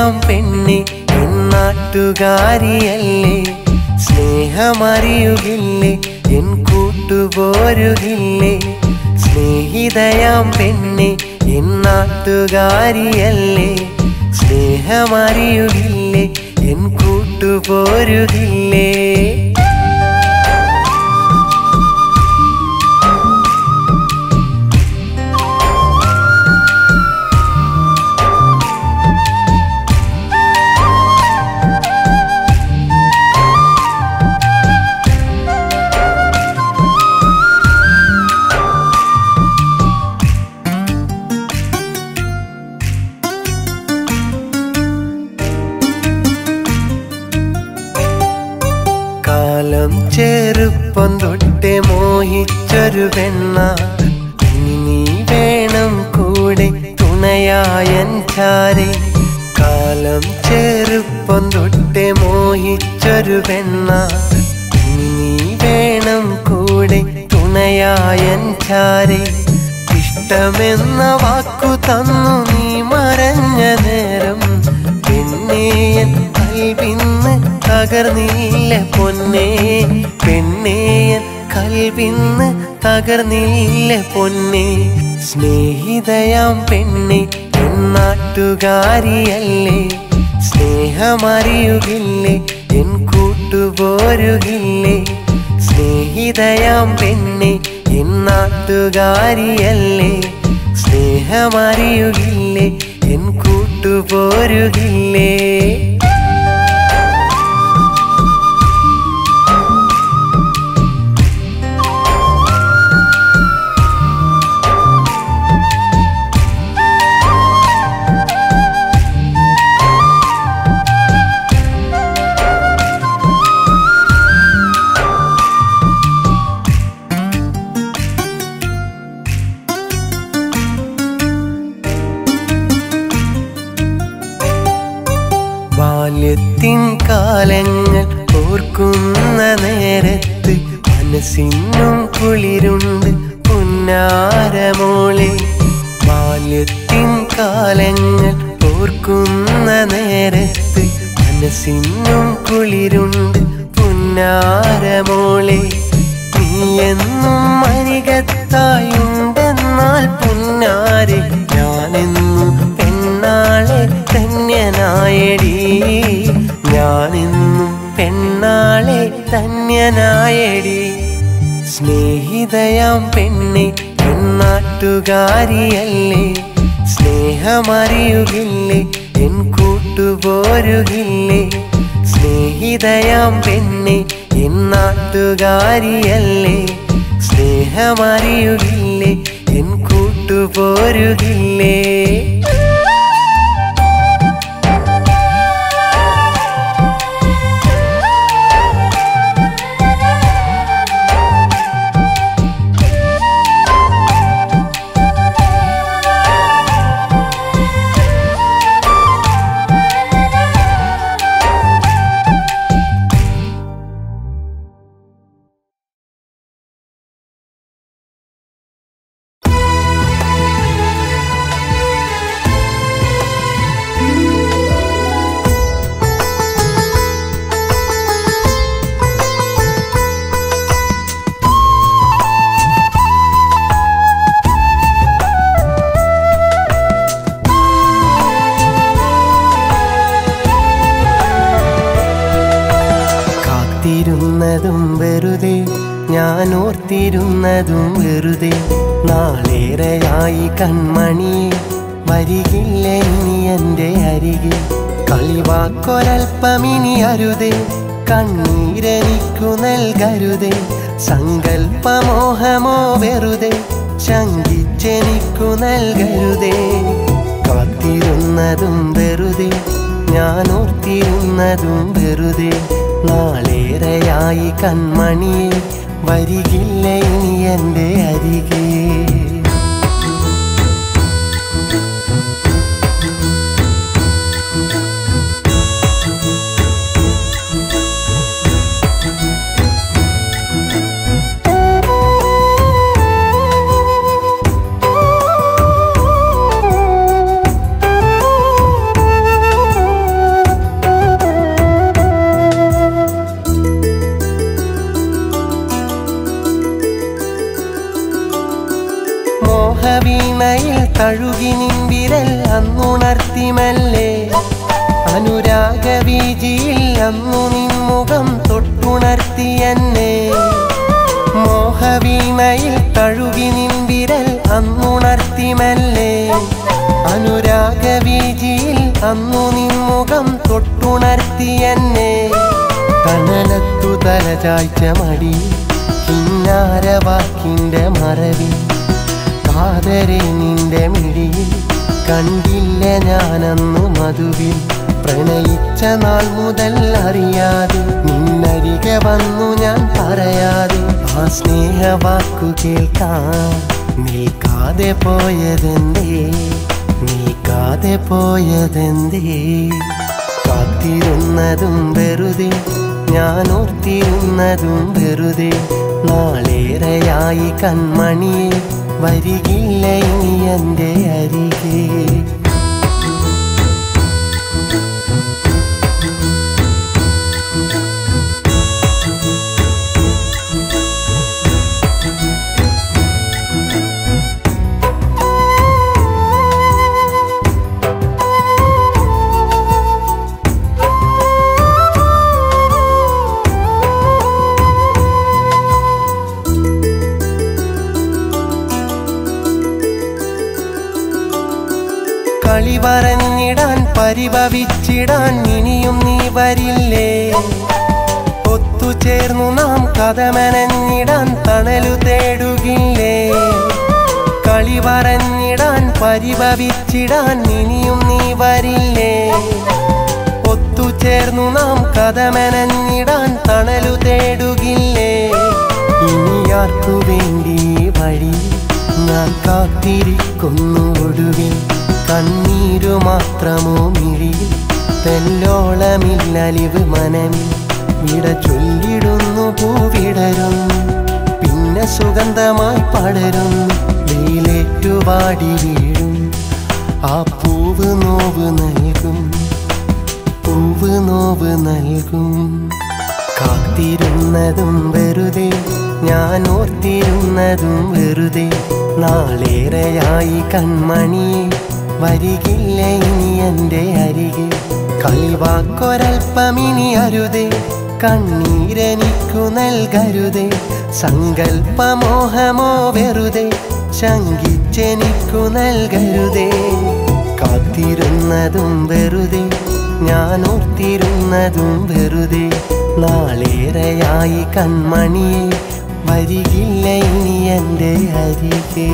സ്നേഹിതയാം പെണ്ണെ എന്നാട്ടുകാരിയല്ലേ സ്നേഹമറിയുകില്ലേ എൻ കൂട്ടുപോരുകില്ലേ സ്നേഹിതയാം പെണ്ണെ എന്നാട്ടുകാരിയല്ലേ സ്നേഹമറിയുകില്ലേ എൻ കൂട്ടുപോരുകില്ലേ കാലം ചെറുപ്പം തൊട്ടേ മോഹിച്ചൊരു പെണ്ണ ഇനി നീ വേണം കൂടെ തുണയായൻ ചാരെ കാലം ചെറുപ്പം തൊട്ടേ മോഹിച്ചൊരു പെണ്ണ ഇനി നീ വേണം കൂടെ തുണയായൻ ചാരെ ഇഷ്ടമെന്ന വാക്കു തന്നു നീ മറഞ്ഞ നേരം പെണ്ണേയൻ കൽവിന്ന് തകർന്നില്ല പൊന്നേ പെണ്ണേയൻ കൽവിന്ന് തകർന്നില്ല പൊന്നേ സ്നേഹിതയാം പെണ്ണെ എന്നാട്ടുകാരിയല്ലേ സ്നേഹമറിയുകില്ലേ എൻ കൂട്ടുപോരുകില്ലേ സ്നേഹിതയാം പെണ്ണെ എന്നാട്ടുകാരിയല്ലേ സ്നേഹമറിയുകില്ലേ എൻ കൂട്ടുപോരുകില്ലേ ബാല്യത്തിൻ കാലങ്ങൾ ഓർക്കുന്ന നേരത്ത് മനസ്സിനും കുളിരുണ്ട് പുന്നാരമോളെ ബാല്യത്തിൻ കാലങ്ങൾ ഓർക്കുന്ന നേരത്ത് മനസ്സിനും കുളിരുണ്ട് പുന്നാരമോളെ നീ എന്നും അരികത്തായുണ്ടെന്നാൽ പുന്നാരെ ഞാനെന്നും പെണ്ണാളെ ധന്യനായടി ഞാനെന്നും പെണ്ണാളെ ധന്യനായടി സ്നേഹിതയാം പെണ്ണെ എന്നാട്ടുകാരിയല്ലേ സ്നേഹമറിയുകില്ലേ എൻ കൂട്ടുപോരുകില്ലേ സ്നേഹിതയാം പെണ്ണെ എന്നാട്ടുകാരിയല്ലേ സ്നേഹമറിയുകില്ലേ എൻ കൂട്ടുപോരുകില്ലേ വെറുതെ ഞാൻ ഓർത്തിരുന്നതും വെറുതെ നാളേറെയായി കൺമണിയെ വരികില്ല ഇനി എൻ്റെ അരികെ കളിവാക്കൊരൽപ്പമിനി അരുതേ കണ്ണീരെനിക്കു നൽകരുതേ സങ്കൽപ്പമോഹമോ വെറുതെ ശങ്കിച്ചെനിക്കു നൽകരുതേ കാത്തിരുന്നതും വെറുതെ ഞാൻ ഓർത്തിരുന്നതും വെറുതെ നാളേറെയായി കൺമണിയെ വരികില്ല ഇനി എൻ്റെ അരികെ തഴുകി നിൻവിരൽ അന്നുണർത്തി മെല്ലെ അനുരാഗവീജിയിൽ അന്നു നിൻമുഖം തൊട്ടുണർത്തി എന്നെ മോഹവീണയിൽ തഴുകി നിൻവിരൽ അന്നുണർത്തി മെല്ലെ അനുരാഗവീജിയിൽ അന്നു നിൻമുഖം തൊട്ടുണർത്തി എന്നെ തണലത്തു തലചായ്ച്ച മടി കിന്നാരവാക്കിൻ്റെ മറവിൽ കാതരെ നിന്റെ മിഴിയിൽ കണ്ടില്ല ഞാനന്നു മധുവിൽ പ്രണയിച്ച നാൾ മുതൽ അറിയാതെ നിന്നരികെ വന്നു ഞാൻ പറയാതെ ആ സ്നേഹവാക്കു കേൾക്കാൻ നിൽക്കാതെ പോയതെന്തേ നീക്കാതെ പോയതെന്തേ കാത്തിരുന്നതും വെറുതെ ഞാൻ ഓർത്തിരുന്നതും വെറുതെ നാളേറെയായി കൺമണിയെ വരികില്ല ഇനി എൻ്റെ അരികെ കളി പറഞ്ഞിടാൻ പരിഭവിച്ചിടാൻ ഇനിയും നീ വരില്ലേ ഒത്തുചേർന്നു നാം കഥമനഞ്ഞിടാൻ തണലു തേടുകില്ലേ കളി പറഞ്ഞിടാൻ പരിഭവിച്ചിടാൻ ഇനിയും നീ വരില്ലേ ഒത്തുചേർന്നു നാം കഥമനഞ്ഞിടാൻ തണലു തേടുകില്ലേ ഇനി ആർക്കു വേണ്ടി വഴി ഞാൻ കാത്തിരിക്കുന്നു ഒടുവിൽ കണ്ണീരു മാത്രമോ മിഴിയിൽ തെല്ലോളമില്ലലിവ് മനമിൽ വിട ചൊല്ലിടുന്നു പൂവിടരുന്നു പിന്നെ സുഗന്ധമായി പടരുന്നു വെയിലേറ്റുവാടി വീഴും ആ പൂവ് നോവ് നൽകും പൂവ് നോവ് നൽകും കാത്തിരുന്നതും വെറുതെ ഞാൻ ഓർത്തിരുന്നതും വെറുതെ നാളേറെയായി കൺമണിയെ വരികില്ല ഇനി എൻ്റെ അരികെ കളിവാക്കൊരൽപ്പമിനി അരുതേ കണ്ണീരെനിക്കു നൽകരുതേ സങ്കൽപ്പമോഹമോ വെറുതെ ശങ്കിച്ചെനിക്കു നൽകരുതേ കാത്തിരുന്നതും വെറുതെ ഞാൻ ഓർത്തിരുന്നതും വെറുതെ നാളേറെയായി കൺമണിയെ വരികില്ല ഇനി എൻ്റെ അരികെ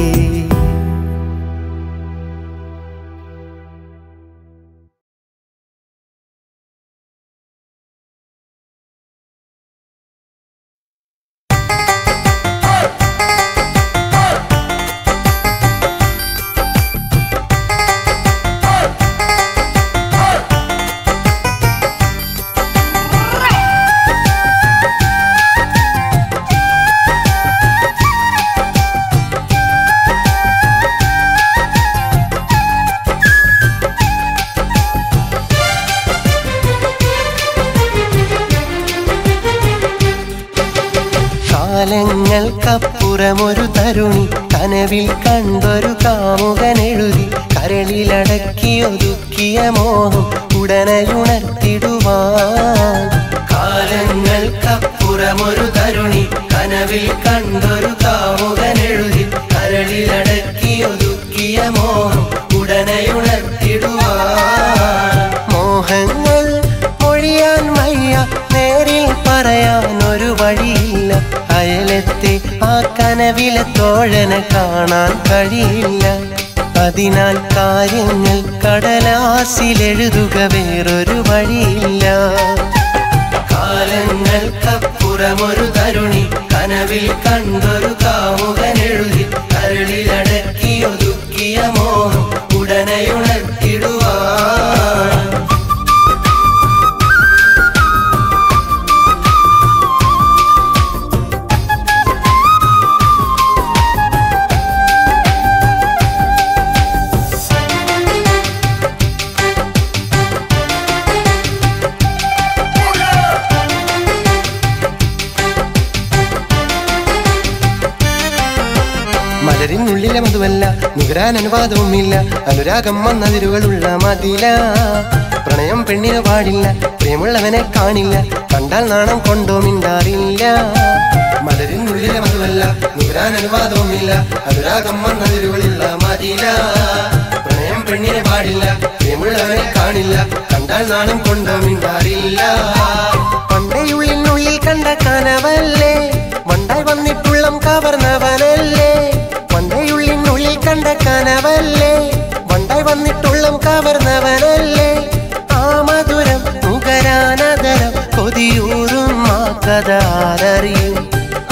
കാലങ്ങൾക്കപ്പുറമൊരു തരുണി കനവിൽ കണ്ടൊരു കാമുകനെഴുതി കരളിലടക്കിയൊതുക്കിയ മോഹം ഉടനെയുണർത്തിടുവാൻ കാലങ്ങൾക്കപ്പുറമൊരു തരുണി കനവിൽ കണ്ടൊരു കാമുകനെഴുതി കരളിലടക്കിയൊതുക്കിയ മോഹം ഉടനെയുണർത്തിടുവാൻ മോഹങ്ങൾ മൊഴിയാൻ വയ്യ നേരിൽ പറയാൻ ഒരു വഴിയില്ല അയലത്തെ ആ കനവിലെ തോഴനെ കാണാൻ കഴിയില്ല അതിനാൽ കാര്യങ്ങൾ കടലാസിലെഴുതുക വേറൊരു വഴിയില്ല കാലങ്ങൾക്കപ്പുറമൊരു തരുണി കനവിൽ കണ്ടൊരു കാമുകനെഴുതി കരളിലടക്കിയൊതുക്കിയ മോഹം ഉടനെയുണർത്തിടുവാൻ നുള്ളിലെ മധുവല്ല, നുകരാൻ അനുവാദവുമില്ല. അനുരാഗം വന്നതിരുകളുള്ള മതില. പ്രണയം പെണ്ണിന് പാടില്ല, പ്രിയമുള്ളവനെ കാണില്ല, കണ്ടാൽ നാണം കൊണ്ടോ മിണ്ടാറില്ല. മലരിനുള്ളിലെ മധുവല്ല, നുകരാൻ അനുവാദവുമില്ല. അനുരാഗം വന്നതിരുകളുള്ള മതില. പ്രണയം പെണ്ണിന് പാടില്ല, പ്രിയമുള്ളവനെ കാണില്ല, കണ്ടാൽ നാണം കൊണ്ടോ മിണ്ടാറില്ല. പണ്ടയുള്ളിനുള്ളിൽ കണ്ട കനവല്ലേ, വണ്ടായി വന്നിട്ടുള്ളം കവർന്നവനല്ലേ. പണ്ടയുള്ളിനുള്ളിൽ കണ്ട കനവല്ലേ, വണ്ടായി വന്നിട്ടുള്ളം കവർന്നവനല്ലേ. ആ മധുരം നുകരാനതരം കൊതിയൂറും ആ കഥ ആരറിയും.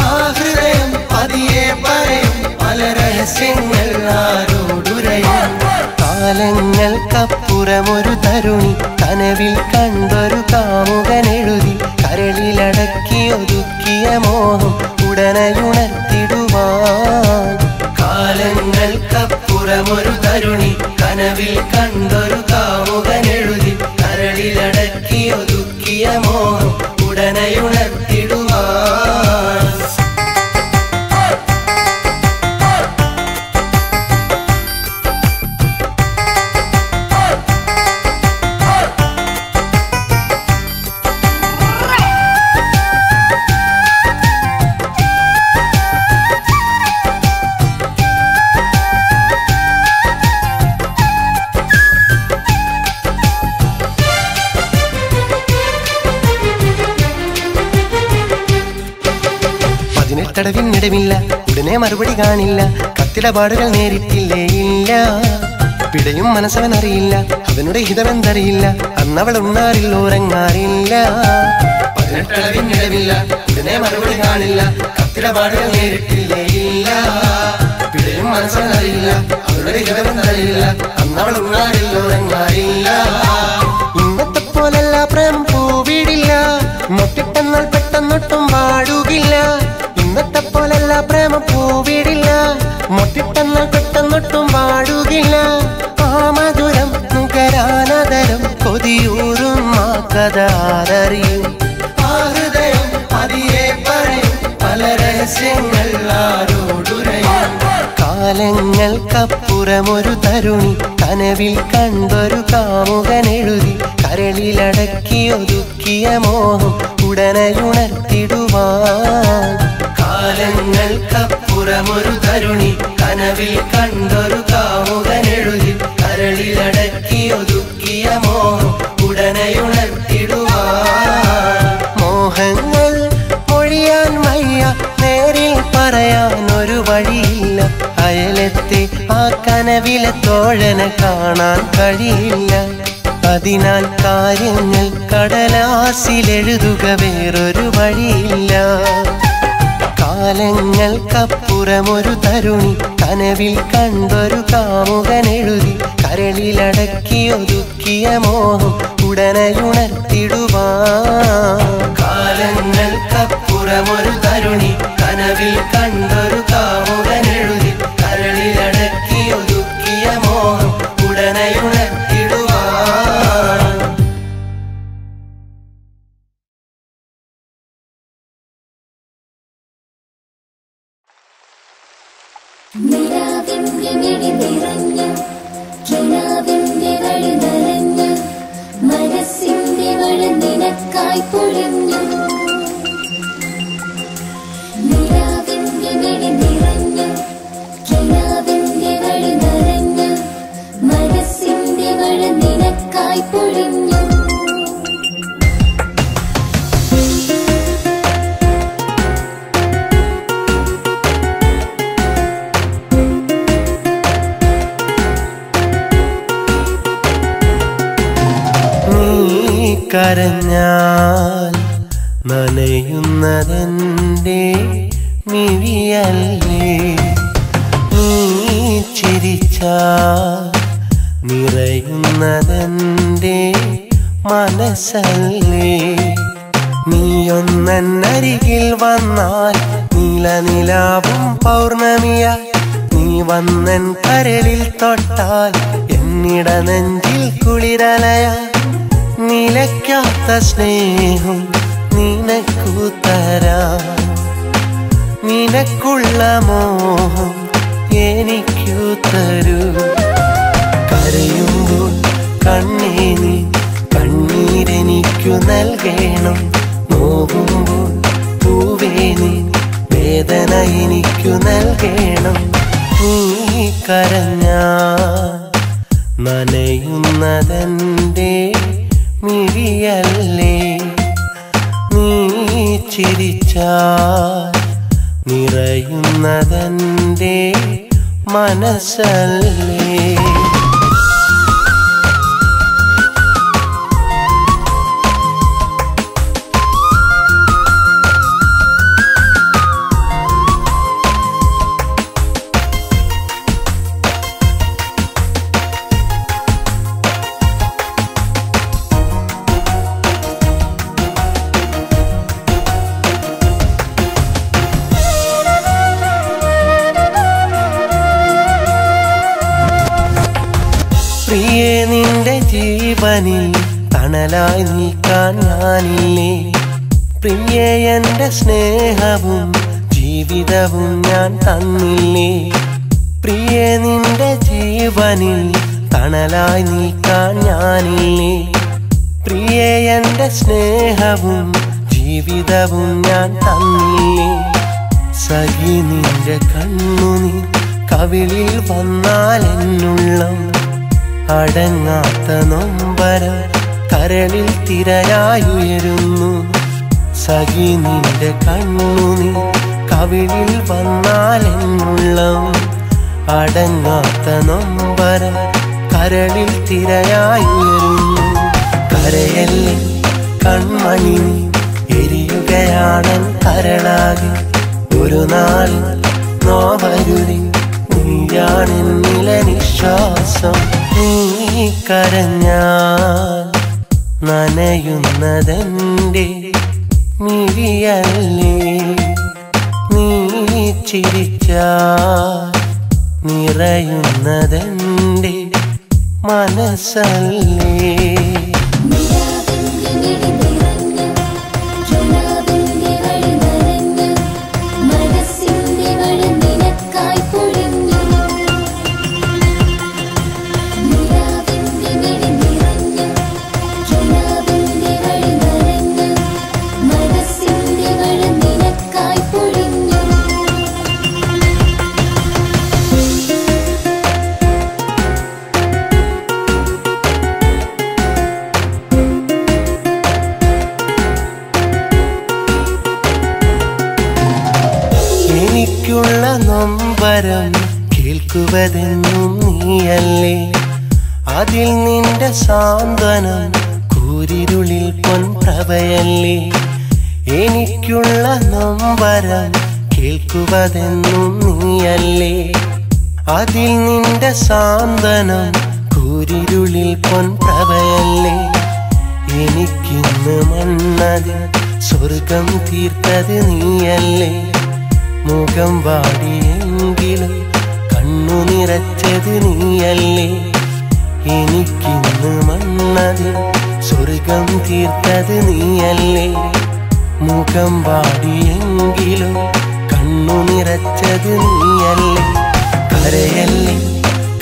ആ ഹൃദയം പതിയെ പറയും പല രഹസ്യങ്ങൾ ആരോടുരയും. കാലങ്ങൾക്കപ്പുറമൊരു തരുണി കനവിൽ കണ്ടൊരു കാമുകനെഴുതി കരളിലടക്കി ഒതുക്കിയ മോഹം ഉടനെയുണർത്തിടുവാൻ. കാലങ്ങൾക്കപ്പുറമൊരു തരുണി കനവിൽ കണ്ടൊരു കാമുകനെഴുതി കരളിലടക്കി ഒതുക്കിയ മോഹം ഉടനെയുണർത്തിടുവാൻ. തടവിനിടമില്ല, ഉടനെ മറുപടി കാണില്ല, കത്തിടപാടുകൾ നേരിട്ടില്ലേ ഇല്ല. പിടയും മനസ്സവനറിയില്ല, അവനുടെ ഹിതമെന്തറിയില്ല, അന്നവൾ ഉണ്ണാറില്ല ഉറങ്ങാറില്ല. 18 അളവിനിടമില്ല, ഉടനെ മറുപടി കാണില്ല, കത്തിടപാടുകൾ നേരിട്ടില്ലേ ഇല്ല. പിടയും മനസ്സവനറിയില്ല, അവനുടെ ഹിതമെന്തറിയില്ല, അന്നവൾ ഉണ്ണാറില്ല ഉറങ്ങാറില്ല. ഇന്നത്തെ പോലല്ല പ്രേമം പൂവിടില്ല, മൊട്ടിട്ടെന്നാൽ പെട്ടെന്നൊട്ടും പാടുകില്ല. ഇന്നത്തെ പോലല്ല പ്രേമം പൂവിടില്ല, മൊട്ടിട്ടെന്നാൽ പെട്ടെന്നൊട്ടും പാടുകില്ല. ആ മധുരം നുകരാനതരം കൊതിയൂറും ആ കഥ ആരറിയും. ആ ഹൃദയം പതിയെ പറയും പല രഹസ്യങ്ങൾ ആരോടുരയും. കാലങ്ങൾക്കപ്പുറമൊരു തരുണി കനവിൽ കണ്ടൊരു കാമുകനെഴുതി കരളിലടക്കി ഒതുക്കിയ മോഹം ഉടനെയുണർത്തിടുവാൻ. കാലങ്ങൾക്കപ്പുറമൊരു തരുണി കനവിൽ കണ്ടൊരു കാമുകനെഴുതി കരളിലടക്കി ഒതുക്കിയ മോഹം ഉടനെയുണർത്തിടുവാൻ. മോഹങ്ങൾ മൊഴിയാൻ വയ്യ, നേരിൽ പറയാൻ ഒരു വഴിയില്ല. അയലത്തെ ആ കനവിലെ തോഴനെ കാണാൻ കഴിയില്ല. അതിനാൽ കാര്യങ്ങൾ കടലാസിലെഴുതുക വേറൊരു വഴിയില്ല. കാലങ്ങൾക്കപ്പുറമൊരു തരുണി കനവിൽ കണ്ടൊരു കാമുകനെഴുതി കരളിലടക്കി ഒതുക്കിയ മോഹം ഉടനെയുണർത്തിടുവാൻ. കാലങ്ങൾക്കപ്പുറമൊരു തരുണി കനവിൽ കണ്ടൊരു കാമുകനെഴുതി കരളിലടക്കി ഒതുക്കിയ മോഹം ഉടനെയുണർത്തിടുവാൻ. നിലാവിന്റെ മിഴി നിറഞ്ഞ കിനാവിന്റെ വഴി നനഞ്ഞ മനസ്സിന്റെ വഴി നിനക്കായി പൊഴിഞ്ഞു. നിലാവിന്റെ മിഴി നിറഞ്ഞ കിനാവിന്റെ വഴി നനഞ്ഞ മനസ്സിന്റെ വഴി നിനക്കായി പൊഴിഞ്ഞു. കരഞ്ഞാൽ നനയുന്നതെന്റെ മിഴിയല്ലേ, നീ ചിരിച്ചാൽ നിറയുന്നതെന്റെ മനസ്സല്ലേ. നീയൊന്നരികിൽ വന്നാൽ നീലനിലാവും പൗർണമിയായി, നീ വന്നൻ കരളിൽ തൊട്ടാൽ എന്നിട നെഞ്ചിൽ കുളിരലയാ. നിലയ്ക്കാത്ത സ്നേഹം നിനക്കു തരാം, നിനക്കുള്ള മോഹം എനിക്കു തരൂ. കരയുമ്പോൾ കണ്ണേ നീ കണ്ണീരെനിക്കു നൽകണം. നോവുമ്പോൾ പൂവേ നീ വേദന എനിക്കു നൽകണം. നീ കരഞ്ഞാൽ നനയുന്നതെന്റെ മിഴിയല്ലേ, നീ ചിരിച്ചാൽ നിറയുന്നതെന്റെ മനസ്സല്ലേ. പ്രിയേ നിന്റെ ജീവനിൽ തണലായി നിൽക്കാൻ ഞാനില്ലേ. പ്രിയേ എന്റെ സ്നേഹവും ജീവിതവും ഞാൻ തന്നില്ലേ. പ്രിയേ നിന്റെ ജീവനിൽ തണലായി നിൽക്കാൻ ഞാനില്ലേ. പ്രിയേ എന്റെ സ്നേഹവും ജീവിതവും ഞാൻ തന്നില്ലേ. സഖി നിന്റെ കണ്ണുനീർ കവിളിൽ വന്നാൽ എന്നുള്ളം അടങ്ങാത്ത നൊമ്പരം കരളിൽ തിരയായുയരുന്നു. സഖി നിന്റെ കണ്ണുനീർ കവിളിൽ വന്നാൽ എന്നുള്ളം അടങ്ങാത്ത നൊമ്പരം കരളിൽ തിരയായുയരുന്നു. കരയല്ലേ കൺമണി നീ എരിയുകയാണൻ കരളാകെ. ഒരു നാൾ നോവരുതേ നീയാണെന്നില നിശ്വാസം. നീ കരഞ്ഞാൽ നനയുന്നതെന്റെ മിഴിയല്ലേ, നീ ചിരിച്ചാൽ നിറയുന്നതെന്റെ മനസ്സല്ലേ. എനിക്കുള്ള നൊമ്പരം കേൾക്കുവതെന്നും നീയല്ലേ. അതിൽ നിന്റെ സാന്ത്വനം കൂരിരുളിൽ പൊൻപ്രഭയല്ലേ. എനിക്കുള്ള നൊമ്പരം കേൾക്കുവതെന്നും നീയല്ലേ. അതിൽ നിന്റെ സാന്ത്വനം കൂരിരുളിൽ പൊൻപ്രഭയല്ലേ. എനിക്കിന്ന് മണ്ണതിൽ സ്വർഗം തീർത്തത് നീയല്ലേ. മുഖം വാടിയെങ്കിലും കണ്ണു നിറച്ചത് നീയല്ലേ. എനിക്കിന്ന് മണ്ണതിൽ സ്വർഗം തീർത്തത് നീയല്ലേ. മുഖം വാടിയെങ്കിലും കണ്ണു നിറച്ചത് നീയല്ലേ. കരയല്ലേ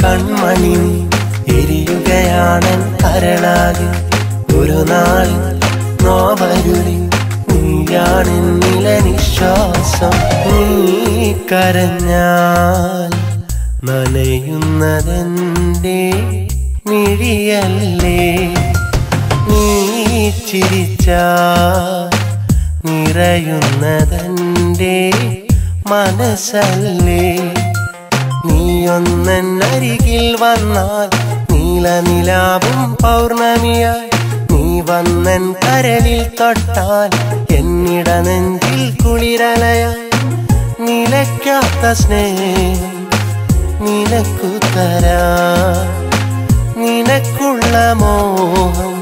കൺമണി നീ എരിയുകയാണൻ കരളാകെ. ഒരു നാൾ നോവരുതേ നീയാണെന്നില നിശ്വാസം. നീ കരഞ്ഞാൽ നനയുന്നതെന്റെ മിഴിയല്ലേ, നീ ചിരിച്ചാൽ നിറയുന്നതെന്റെ മനസ്സല്ലേ. നീയൊന്നരികിൽ വന്നാൽ നീലനിലാവും പൗർണമിയായി. നീ വന്നൻ കരളിൽ തൊട്ടാൽ എന്നിട നെഞ്ചിൽ കുളിരലയായി. നിലയ്ക്കാത്ത സ്നേഹം നിനക്കു തരാം. നിനക്കുള്ള മോഹം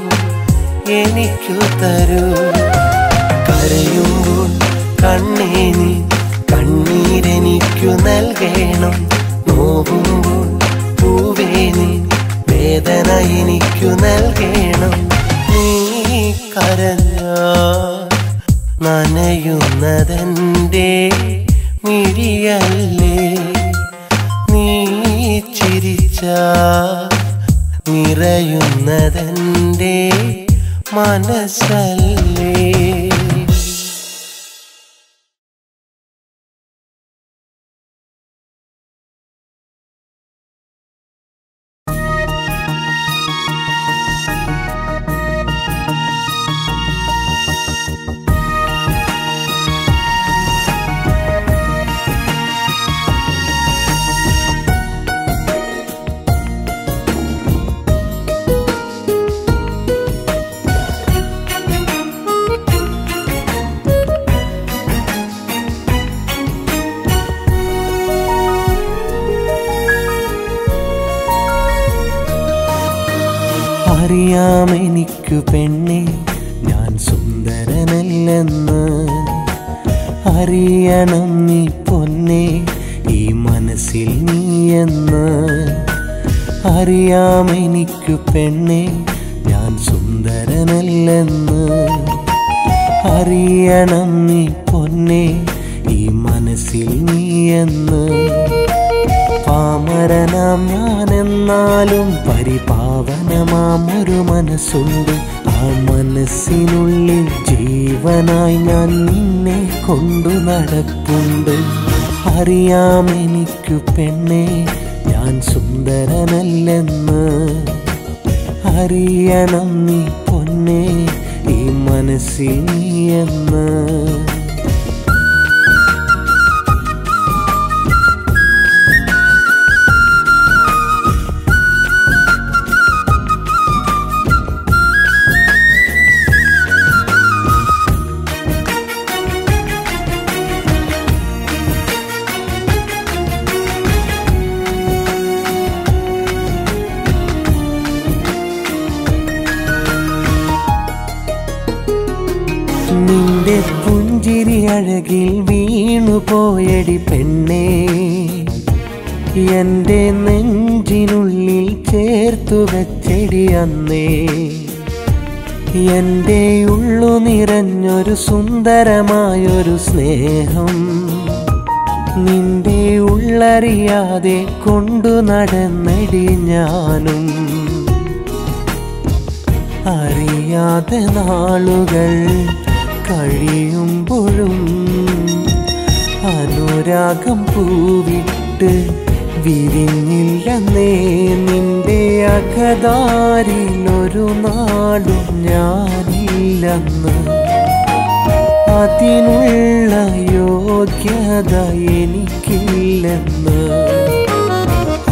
എനിക്കു തരൂ. കരയുമ്പോൾ കണ്ണേ നീ കണ്ണീരെനിക്കു നൽകണം. നോവുമ്പോൾ പൂവേ നീ വേദന എനിക്കു നൽകണം. നീ കരഞ്ഞാൽ നനയുന്നതെന്റെ മിഴിയല്ലേ, നിറയുന്നതെൻ്റെ മനസ്സല്ലേ. അറിയാമെനിക്കു പെണ്ണെ ഞാൻ സുന്ദരനല്ലെന്ന്, അറിയണം നീ പൊന്നെ ഈ മനസ്സിൽ നീയെന്ന്. അറിയാമെനിക്കു പെണ്ണെ ഞാൻ സുന്ദരനല്ലെന്ന്, അറിയണം നീ പൊന്നെ ഈ മനസ്സിൽ നീയെന്ന്. പാമരനാം ഞാനെന്നാലും പരിപാവനമാം ഒരു മനസ്സുണ്ട്. ആ മനസ്സിനുള്ളിൽ ജീവനായി ഞാൻ നിന്നെ കൊണ്ടു നടപ്പുണ്ട്. അറിയാമെനിക്കു പെണ്ണെ ഞാൻ സുന്ദരനല്ലെന്ന്, അറിയണം നീ പൊന്നെ ഈ മനസ്സിൽ നീയെന്ന്. നിന്റെ പുഞ്ചിരി അഴകിൽ വീണുപോയടി പെണ്ണേ, എൻ്റെ നെഞ്ചിനുള്ളിൽ ചേർത്തു വെച്ചടി അന്നേ. എൻ്റെ ഉള്ളു നിറഞ്ഞൊരു സുന്ദരമായൊരു സ്നേഹം നിന്റെ ഉള്ളറിയാതെ കൊണ്ടു നടന്നടി ഞാനും. അറിയാതെ നാളുകൾ കഴിയുമ്പോഴും അനുരാഗം പൂവിട്ട് വിരിഞ്ഞില്ലെന്നേ. നിന്റെ അകതാരിലൊരു നാളും ഞാനില്ലെന്ന്, അതിനുള്ള യോഗ്യത എനിക്കില്ലെന്ന്.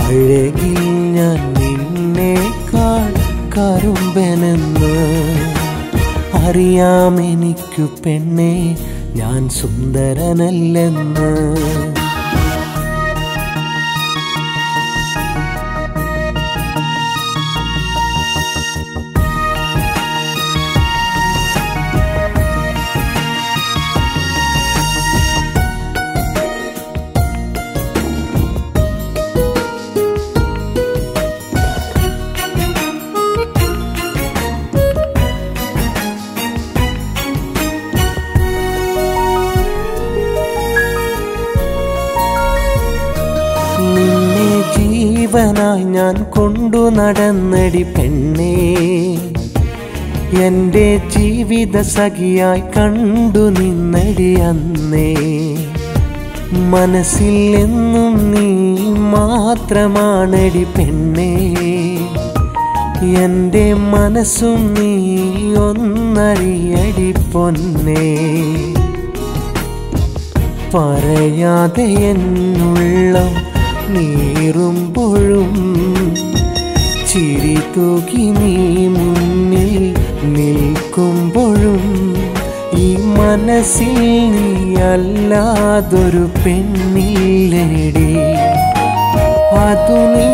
അഴകിൽ ഞാൻ നിന്നേക്കാൾ കറുമ്പനെന്ന്. അറിയാമെനിക്കു പെണ്ണെ ഞാൻ സുന്ദരനല്ലെന്ന്. നിന്നെ ജീവനായി ഞാൻ കൊണ്ടു നടന്നടി പെണ്ണേ, എൻ്റെ ജീവിത സഖിയായി കണ്ടു നിന്നടി അന്നേ. മനസ്സിൽ എന്നും നീ മാത്രമാണടി പെണ്ണേ, എൻ്റെ മനസ്സും നീ ഒന്നറിയടി പൊന്നേ. പറയാതെ എന്നുള്ള നീറുമ്പോഴും ചിരി തൂക്കി നീ മുന്നിൽ നിൽക്കുമ്പോഴും ഈ മനസ്സിൽ നീ അല്ലാതൊരു പെണ്ണില്ലേടി. അതു നീ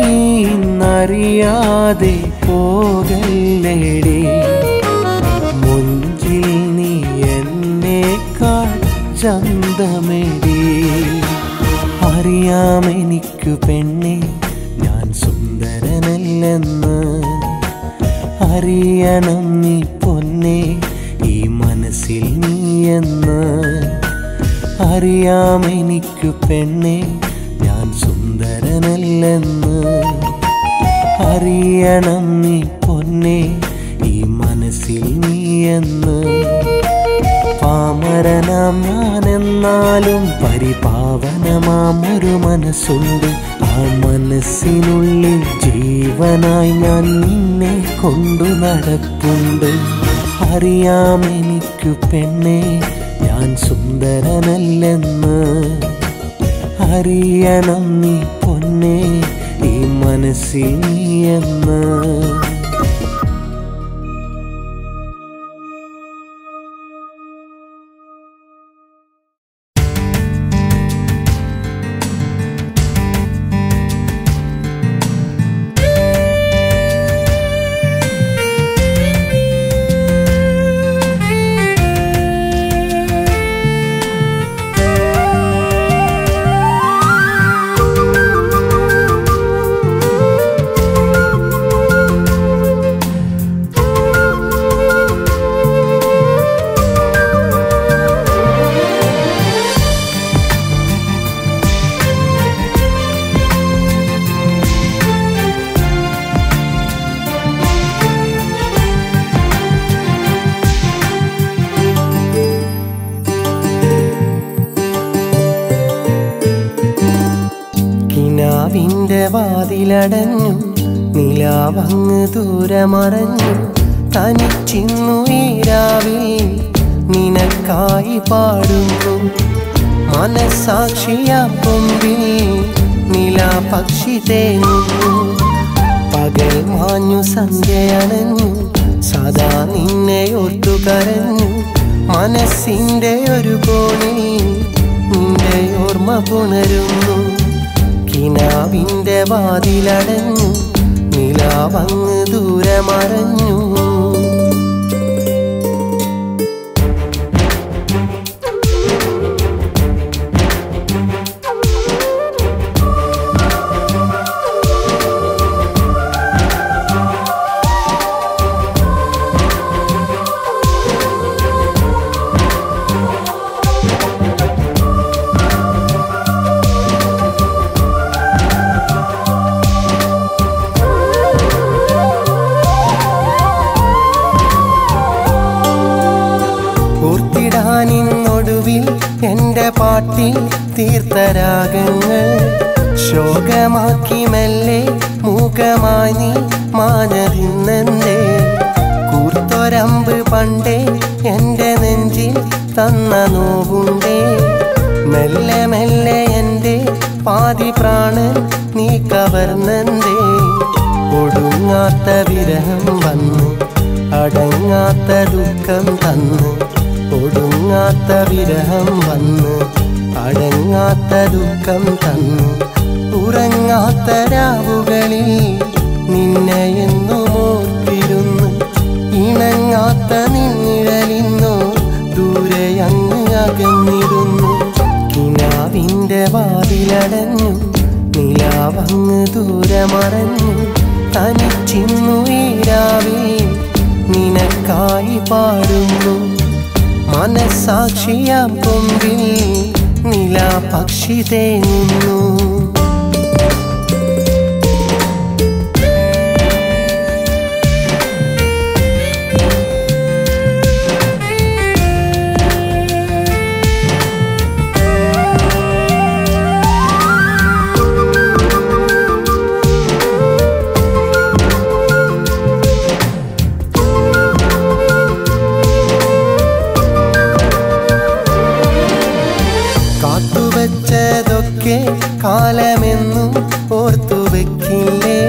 ഇന്നറിയാതെ പോകല്ലേടി. മുഞ്ചിൽ നീ എന്നേക്കാൾ ചന്തമേടി. അറിയാമെനിക്കു പെണ്ണെ ഞാൻ സുന്ദരനല്ലെന്ന്, അറിയണം നീ പൊന്നെ ഈ മനസ്സിൽ നീയെന്ന്. അറിയാമെനിക്കു പെണ്ണെ ഞാൻ സുന്ദരനല്ലെന്ന്, അറിയണം നീ പൊന്നെ ഈ മനസ്സിൽ നീയെന്ന്. പാമരനാം ഞാനെന്നാലും പരിപാവനമാം ഒരു മനസ്സുണ്ട്. ആ മനസ്സിനുള്ളിൽ ജീവനായി ഞാൻ നിന്നെ കൊണ്ടു നടപ്പുണ്ട്. അറിയാമെനിക്കു പെണ്ണെ ഞാൻ സുന്ദരനല്ലെന്ന്. അറിയണം നീ പൊന്നെ ഈ മനസ്സിൽ നീയെന്ന്. വാതിലടഞ്ഞു നിലാവങ്ങ് ദൂരമറഞ്ഞു. തനിച്ചിന്നു ഈ രാവിൽ നിനക്കായി പാടുന്നു. മനസാക്ഷിയാം കൊമ്പിൽ നിലാപക്ഷി തേങ്ങുന്നു. പകൽ മാഞ്ഞു സന്ധ്യയണഞ്ഞു സദാ നിന്നെ ഓർത്തു കരഞ്ഞു. മനസ്സിന്റെ ഒരു കോണിൽ നിന്റെ ഓർമ്മ പുണരുന്നു. കിനാവിന്റെ വാതിലടഞ്ഞു നിലാവങ്ങ് ദൂരമറഞ്ഞു. ൊടുവിൽ എന്റെ പാട്ടിൽ തീർത്ഥരാഗങ്ങൾ ശോകമാക്കി മെല്ലെ മൂകമായി നീ മാഞ്ഞതിന്നെന്തേ. കൂർത്തൊരമ്പ് പണ്ടേ എന്റെ നെഞ്ചിൽ തന്ന നോവുണ്ടേ. മെല്ലെ മെല്ലെ എന്റെ പാതി പ്രാണൻ നീ കവർന്നെന്തേ. ഒടുങ്ങാത്ത വിരഹം വന്നു അടങ്ങാത്ത ദുഃഖം തന്നു. ഒടുങ്ങാത്ത വിരഹം വന്ന് അടങ്ങാത്ത ദുഃഖം തന്നു. ഉറങ്ങാത്ത രാവുകളിൽ നിന്നെ എന്നും ഓർത്തിരുന്നു. ഇണങ്ങാത്ത നിന്നിഴലിന്നോ ദൂരെ അങ്ങ് അകന്നിരുന്നു. കിനാവിന്റെ വാതിലടഞ്ഞു നിലാവങ്ങ് ദൂരമറഞ്ഞു. തനിച്ചിന്നു ഈ രാവിൽ നിനക്കായി പാടുന്നു. മനസാക്ഷിയാം കൊമ്പിൽ നിലാപക്ഷി തേങ്ങുന്നു. കാലമെന്നും ഓർത്തു വെക്കില്ലേ.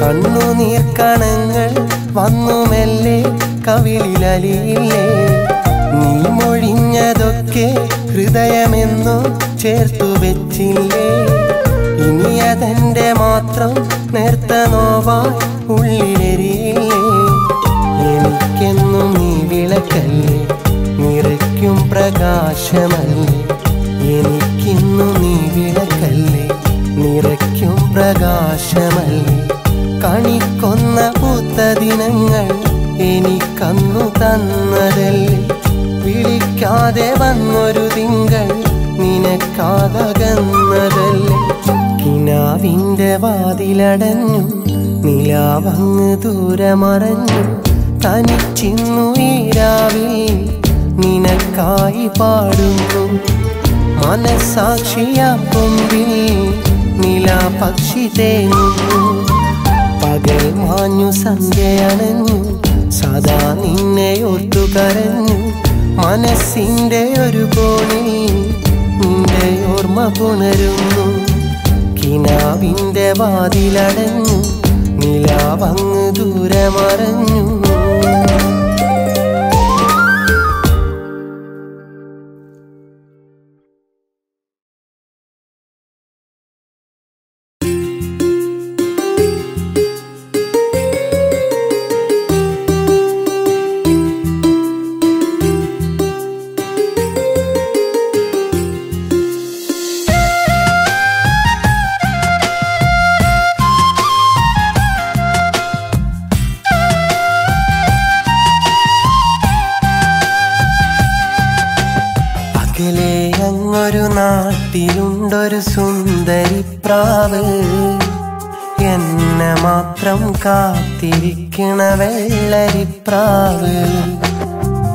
കണ്ണുനീർക്കണങ്ങൾ വന്നു മെല്ലെ കവിളിലലിയില്ലേ. നീ മൊഴിഞ്ഞതൊക്കെ ഹൃദയമെന്നു ചേർത്തു വെച്ചില്ലേ. ഇനി അതെന്റെ മാത്രം നേർത്ത നോവാൻ ഉള്ളിലെരിയില്ലേ. എനിക്കെന്നും നീ വിളക്കല്ലേ നിറയ്ക്കും പ്രകാശമല്ലേ. എനിക്കിന്നു നീ വിളക്കല്ലേ നിറയ്ക്കും പ്രകാശമല്ലേ. കണിക്കൊന്ന പൂത്ത ദിനങ്ങൾ എനിക്കന്നു തന്നതല്ലേ. വിളിക്കാതെ വന്നൊരു തിങ്കൾ നിനക്കാതകന്നതല്ലേ. കിനാവിൻ്റെ വാതിലടഞ്ഞു, നിലാവങ്ങ് ദൂരെ മറഞ്ഞു. തനിച്ചിന്നു ഈ രാവിൽ നിനക്കായി പാടുന്നു. മനസാക്ഷിയ കൊമ്പിൽ നിലാപക്ഷി തേങ്ങുന്നു. പകൽ മാഞ്ഞു സന്ധ്യയണഞ്ഞു, സദാ നിന്നെ ഓർത്തു കരഞ്ഞു. മനസ്സിൻ്റെ ഒരു കോണിൽ നിന്റെ ഓർമ്മ പുണരുന്നു. കിനാവിൻ്റെ വാതിലടഞ്ഞു, നിലാവങ്ങ് ദൂരെ മറഞ്ഞു. അങ്ങൊരു നാട്ടിലുണ്ടൊരു സുന്ദരിപ്രാവ്, എന്നെ മാത്രം കാത്തിരിക്കണ വെള്ളരിപ്രാവ്.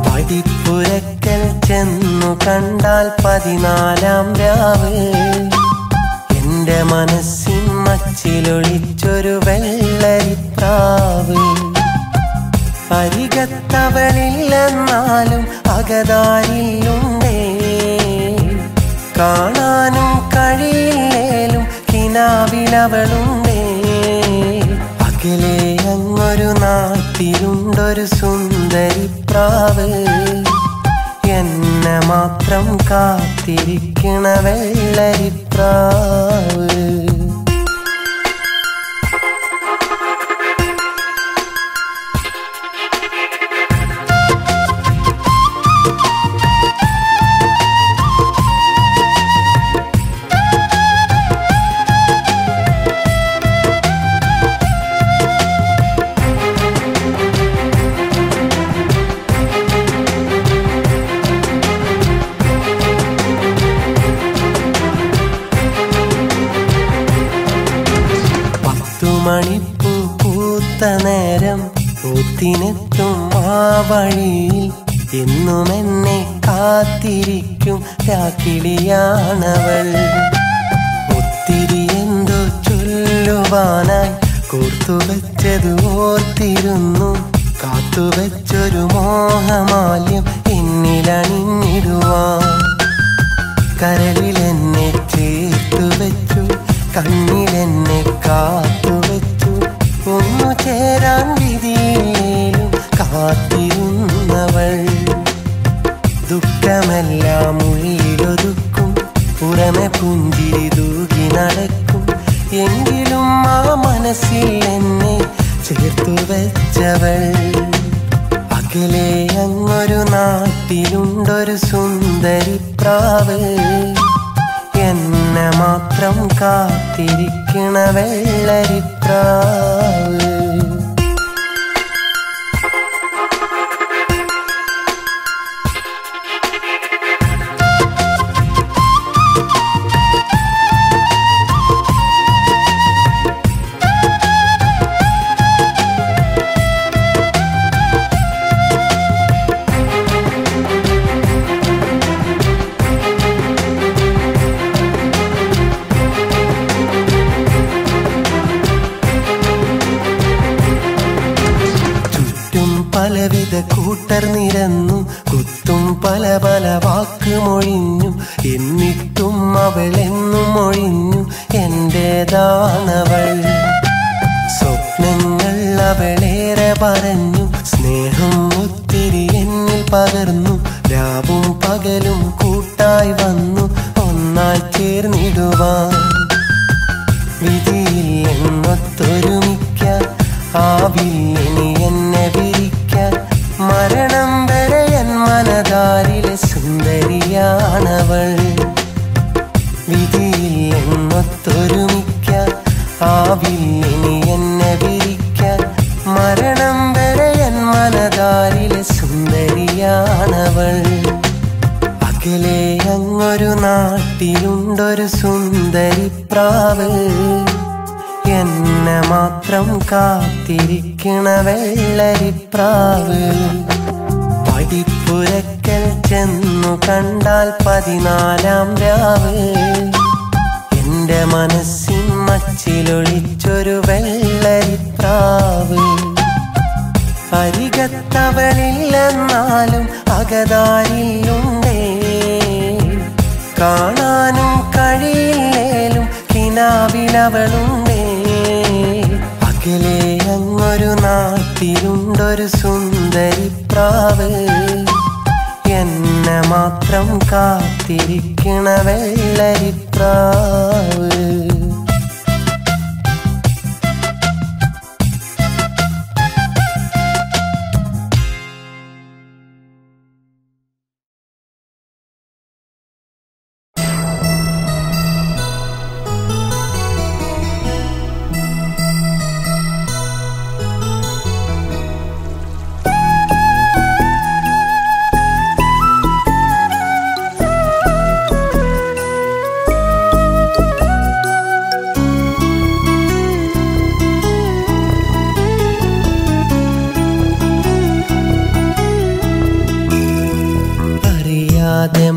പടിപ്പുരക്കൽ ചെന്നു കണ്ടാൽ 14-ാം രാവ്. എന്റെ മനസ്സിൻ മച്ചിലൊളിച്ചൊരു വെള്ളരിപ്രാവ്. അരികത്തവളില്ലെന്നാലും അകതാരിലുണ്ടേ, കാണാനും കഴിയില്ലേലും കിനാവിലവളുണ്ടേ. അകലെ അങ്ങൊരു നാട്ടിലുണ്ടൊരു സുന്ദരിപ്രാവ്, എന്നെ മാത്രം കാത്തിരിക്കണ വെള്ളരിപ്രാവ്. മണിപ്പൂ പൂത്ത നേരം പൂത്തിനെത്തും ആ വഴിയിൽ എന്നും എന്നെ കാത്തിരിക്കും രാക്കിളിയാണവൾ. ഒത്തിരി എന്തോ ചൊല്ലുവാനായി കോർത്തുവെച്ചത് ഓർത്തിരുന്നു. കാത്തുവെച്ചൊരു മോഹമാല്യം എന്നിലണിഞ്ഞിടുവാൻ. കരളിലെന്നെ ചേർത്തുവെച്ചു, കണ്ണിലെന്നെ കാത്തുവെച്ചു. ഒന്നു ചേരാൻ വിധിയിലും കാത്തിരുന്നവൾ. ദുഃഖമെല്ലാം ഉള്ളിലൊതുക്കും, പുറമെ പുഞ്ചിരി തൂകി നടക്കും. എങ്കിലും ആ മനസ്സിൽ എന്നെ ചേർത്തു വെച്ചവൾ. അകലെ അങ്ങൊരു നാട്ടിലുണ്ടൊരു സുന്ദരിപ്രാവ്, എന്നെ മാത്രം കാത്തിരിക്കണ വെള്ളരിപ്രാവ്. പലവിധ കൂട്ടർ നിരന്നു, കുത്തും പല പല വാക്കുമൊഴിഞ്ഞു. എന്നിട്ടും അവളെന്നും ഒഴിഞ്ഞു എന്റേതാണവൾ. സ്വപ്നങ്ങൾ അവളേറെ പറഞ്ഞു, സ്നേഹം ഒത്തിരി എന്നിൽ പകർന്നു. രാവും പകലും കൂട്ടായി വന്നു ഒന്നായി ചേർന്നിടുവാൻ. വിധിയിൽ എന്നൊത്തൊരുമിക്കാൻ ആവില്ലിനി എന്നെ വിരിക്കാൻ. മരണം വരെ എൻ മനതാരിലെ സുന്ദരിയാണവൾ. വിധിയിൽ എന്നൊത്തൊരുമിക്കാൻ ആവില്ലിനി എന്നെ വിരിക്കാൻ. മരണം വരെ എൻ മനതാരിലെ സുന്ദരിയാണവൾ. അകലെ അങ്ങൊരു നാട്ടിലുണ്ടൊരു സുന്ദരി പ്രാവ്, എന്നെ മാത്രം കാത്തിരിക്കണ വെള്ളരിപ്രാവ്. പടിപ്പുരക്കൽ ചെന്നു കണ്ടാൽ 14-ാം രാവ്, എന്റെ മനസ്സിൻ മച്ചിലൊളിച്ചൊരു വെള്ളരിപ്രാവ്. അരികത്തവളില്ലെന്നാലും അകതാരിലുണ്ടേ, കാണാനും കഴിയില്ലേലും കിനാവിലവളുണ്ടേ. അകലെ അങ്ങൊരു നാട്ടിലുണ്ടൊരു സുന്ദരി പ്രാവ്, എന്നെ മാത്രം കാത്തിരിക്കണ വെള്ളരിപ്രാവ്.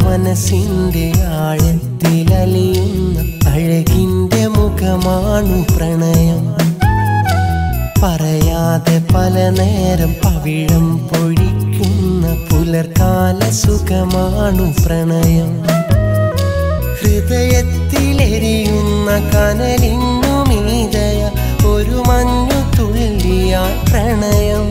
മനസ്സിന്റെ ആഴത്തിലലിയുന്ന അഴകിന്റെ മുഖമാണു പ്രണയം. പറയാതെ പല നേരം പവിഴം പൊഴിക്കുന്ന പുലർക്കാല സുഖമാണു പ്രണയം. ഹൃദയത്തിലെരിയുന്ന കനലിന്നു മീതയ ഒരു മഞ്ഞു തുള്ളിയാൽ പ്രണയം.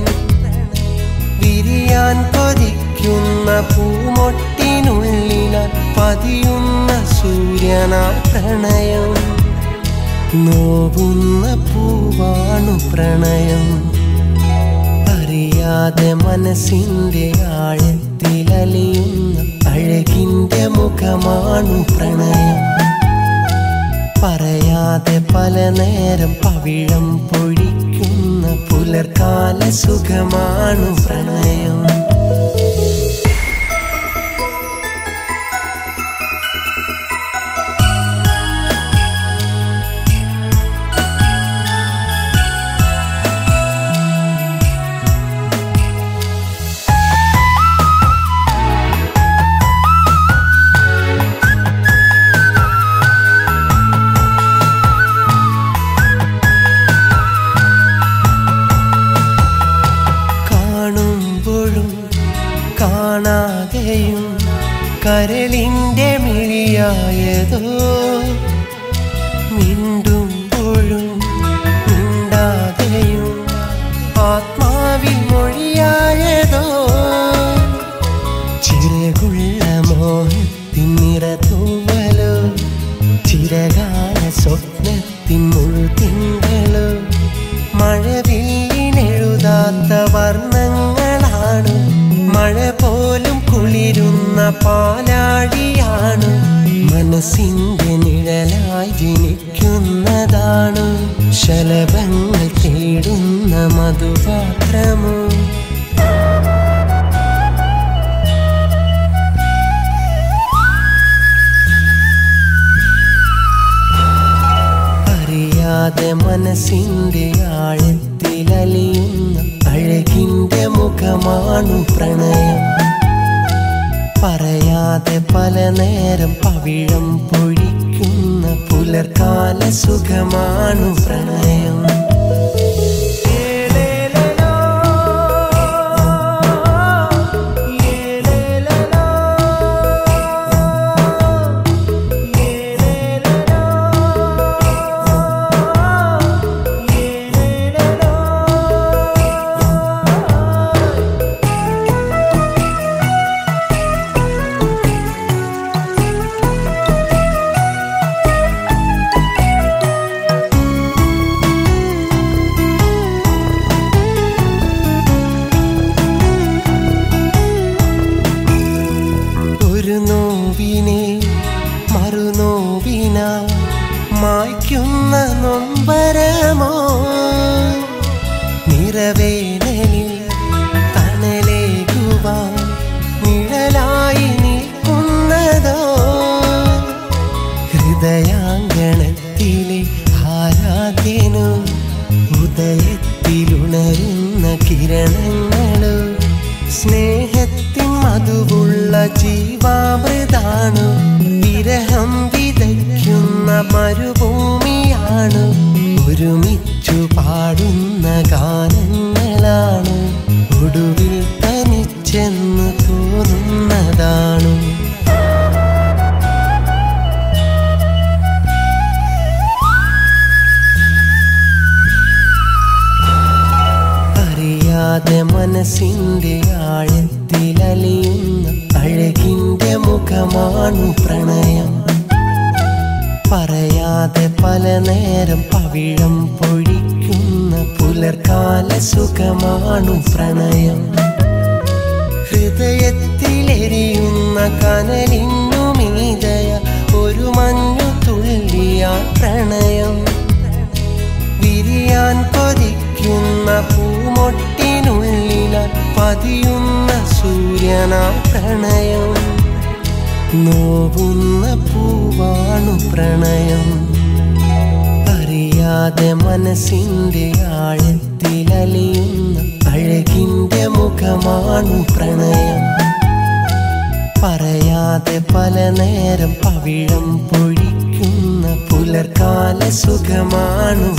വിരിയാൻ കൊതിക്കുന്ന പൂമൊട്ടിനുള്ളിനാൽ പതിയുന്ന സൂര്യനാൽ പ്രണയം. നോവുന്ന പൂവാണു പ്രണയം. അറിയാതെ മനസ്സിന്റെ ആഴത്തിലലിയുന്ന അഴകിന്റെ മുഖമാണു പ്രണയം. പറയാതെ പല നേരം പവിഴം പൊഴിക്കുന്ന പുലർക്കാല സുഖമാണു പ്രണയം. കാണാതെയും കരളിന്റെ മിഴിയായതോ, മിണ്ടുമ്പോഴും മിണ്ടാതെയും ആത്മാവിൽ മൊഴിയായതോ. ചിറകുള്ള മോഹത്തിൻ നിറതൂവലോ, ചിരകാല സ്വപ്നത്തിൻ മുൾത്തിങ്കളോ. മഴവില്ലിനെഴുതാത്ത വർണ്ണങ്ങളാണ്, മഴ പോലും കുളിരുന്ന പാലാഴിയാണ്. മനസ്സിന്റെ നിഴലായി ജനിക്കുന്നതാണ് ശലഭങ്ങൾ തേടുന്ന മധുപാത്രമോ. അറിയാതെ മനസ്സിന്റെ ആഴത്തിലലിയുന്ന അഴകിന്റെ മുഖമാണു പ്രണയം. പറയാതെ പല നേരം പവിഴം പൊഴിക്കുന്ന പുലർക്കാല സുഖമാണു പ്രണയം. മായ്ക്കുന്ന നൊമ്പരമോ, നിറവേനലിൽ തണലേകുവാൻ നിഴലായി നിൽക്കുന്നതോ. ജീവാമൃതാണു വിരഹം വിതയ്ക്കുന്ന മരുഭൂമിയാണ് ഒരുമിച്ചു പാടുന്ന ഗാനങ്ങളാണ് ഒടുവിൽ തനിച്ചെന്ന് തോന്നുന്നതാണ് അറിയാതെ മനസ്സിന്റെ ആഴത്തിലലിയുന്ന അഴകിന്റെ മുഖമാണു പ്രണയം പറയാതെ പല നേരം പവിഴം പൊഴിക്കുന്ന പുലർക്കാല സുഖമാണു പ്രണയം ഹൃദയത്തിലെരിയുന്ന കനലിന്നു മീതയ ഒരു മഞ്ഞു തുള്ളിയാ പ്രണയം വിരിയാൻ കൊതിക്കുന്ന പൂമൊട്ടിനുള്ളിലാൽ പതിയുന്ന സൂര്യനാ പ്രണയം നോവുന്ന പൂവാണു പ്രണയം അറിയാതെ മനസ്സിന്റെ ആഴത്തിലലിയുന്ന അഴകിന്റെ മുഖമാണു പ്രണയം പറയാതെ പല നേരം പവിഴം പൊഴിക്കുന്ന പുലർക്കാല സുഖമാണു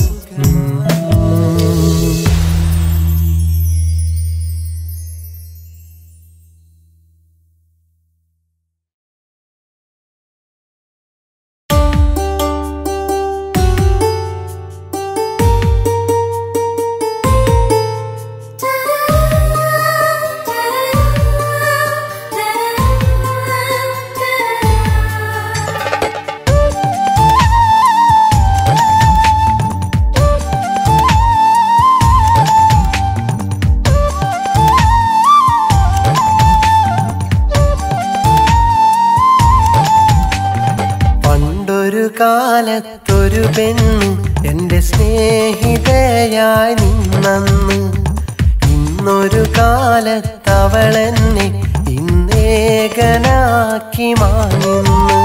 കാലത്തൊരു പെണ്ണ് എന്റെ സ്നേഹിതയായി നിന്നന്ന് ഇന്നൊരു കാലത്തവളെന്നെ ഇന്നേകനാക്കി മാനിന്ന്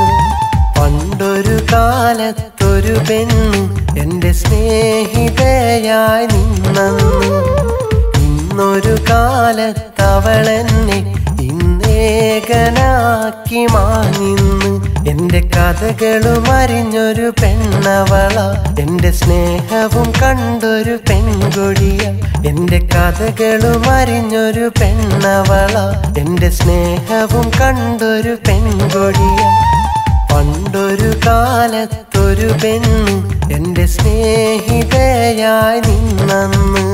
പണ്ടൊരു കാലത്തൊരു പെണ്ണ് എന്റെ സ്നേഹിതയായി നിന്നന്ന് ഇന്നൊരു കാലത്തവളെന്നെ ഇന്നേകനാക്കി മാനിന്ന് എന്റെ കഥകളും അറിഞ്ഞൊരു പെണ്ണവള എന്റെ സ്നേഹവും കണ്ടൊരു പെൺകൊടിയ എന്റെ കഥകളും അറിഞ്ഞൊരു പെണ്ണവള എന്റെ സ്നേഹവും കണ്ടൊരു പെൺകൊടിയ പണ്ടൊരു കാലത്തൊരു പെണ്ണ് എന്റെ സ്നേഹിതയായി നിന്നന്ന്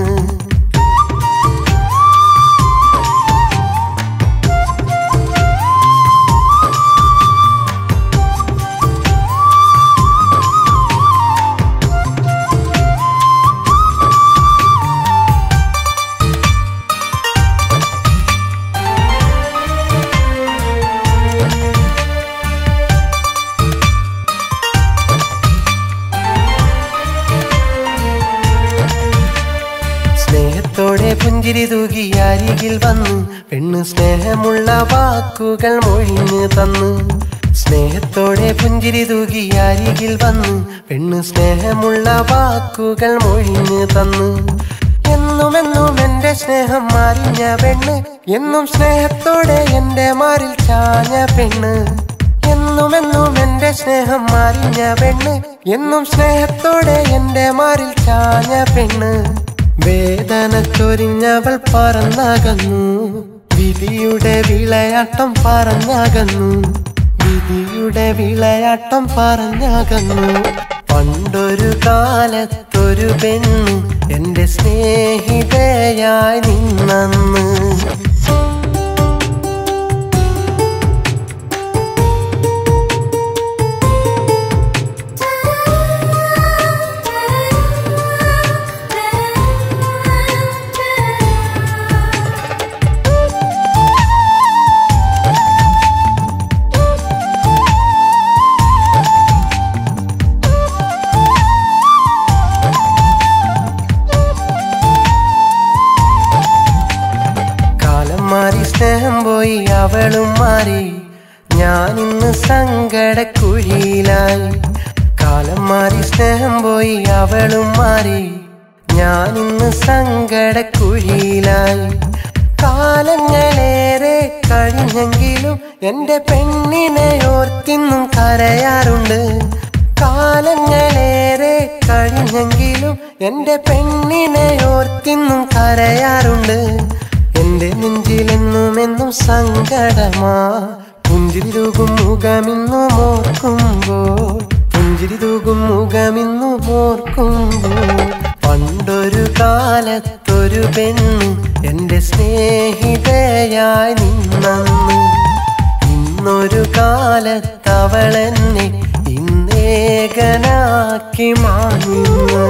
പുഞ്ചിരി തൂകി അരികിൽ വന്നു പെണ്ണ് സ്നേഹമുള്ള വാക്കുകൾ മൊഴിഞ്ഞു തന്നു സ്നേഹത്തോടെ പുഞ്ചിരി തൂകി അരികിൽ വന്നു പെണ്ണ് സ്നേഹമുള്ള വാക്കുകൾ മൊഴിഞ്ഞു തന്നു എന്നുമെന്നും എന്റെ സ്നേഹം അറിഞ്ഞ പെണ്ണ് എന്നും സ്നേഹത്തോടെ എന്റെ മാറിൽ ചാഞ്ഞ പെണ്ണ് എന്നുമെന്നും എന്റെ സ്നേഹം അറിഞ്ഞ പെണ്ണ് എന്നും സ്നേഹത്തോടെ എന്റെ മാറിൽ ചാഞ്ഞ പെണ്ണ് വേദന ചൊരിഞ്ഞവൾ പറന്നകന്നു വിധിയുടെ വിളയാട്ടം പറഞ്ഞകന്നു വിധിയുടെ വിളയാട്ടം പറഞ്ഞകന്നു പണ്ടൊരു കാലത്തൊരു പെണ്ണ് എന്റെ സ്നേഹിതയായി നിന്നന്ന് സ്നേഹം പോയി അവളും മാറി ഞാനിന്ന് സങ്കടക്കുഴിയിലായി കാലം മാറി സ്നേഹം പോയി അവളും മാറി ഞാനിന്ന് സങ്കടക്കുഴിയിലായി കാലങ്ങളേറെ കഴിഞ്ഞെങ്കിലും എൻ്റെ പെണ്ണിനെ ഓർത്തിന്നും കരയാറുണ്ട്. കാലങ്ങളേറെ കഴിഞ്ഞെങ്കിലും എൻ്റെ പെണ്ണിനെ ഓർത്തിന്നും കരയാറുണ്ട്. എൻ്റെ നെഞ്ചിലെന്നും സങ്കടമാ പുഞ്ചിരി തൂകും മുഖമിന്നും ഓർക്കുമ്പോൾ, പുഞ്ചിരി തൂകും മുഖമിന്നും ഓർക്കുമ്പോൾ. പണ്ടൊരു കാലത്തൊരു പെണ്ണ് എൻ്റെ സ്നേഹിതയായി നിന്നന്ന്, ഇന്നൊരു കാലത്തവളെന്നെ ഇന്നേകനാക്കി മാറ്റുന്നു.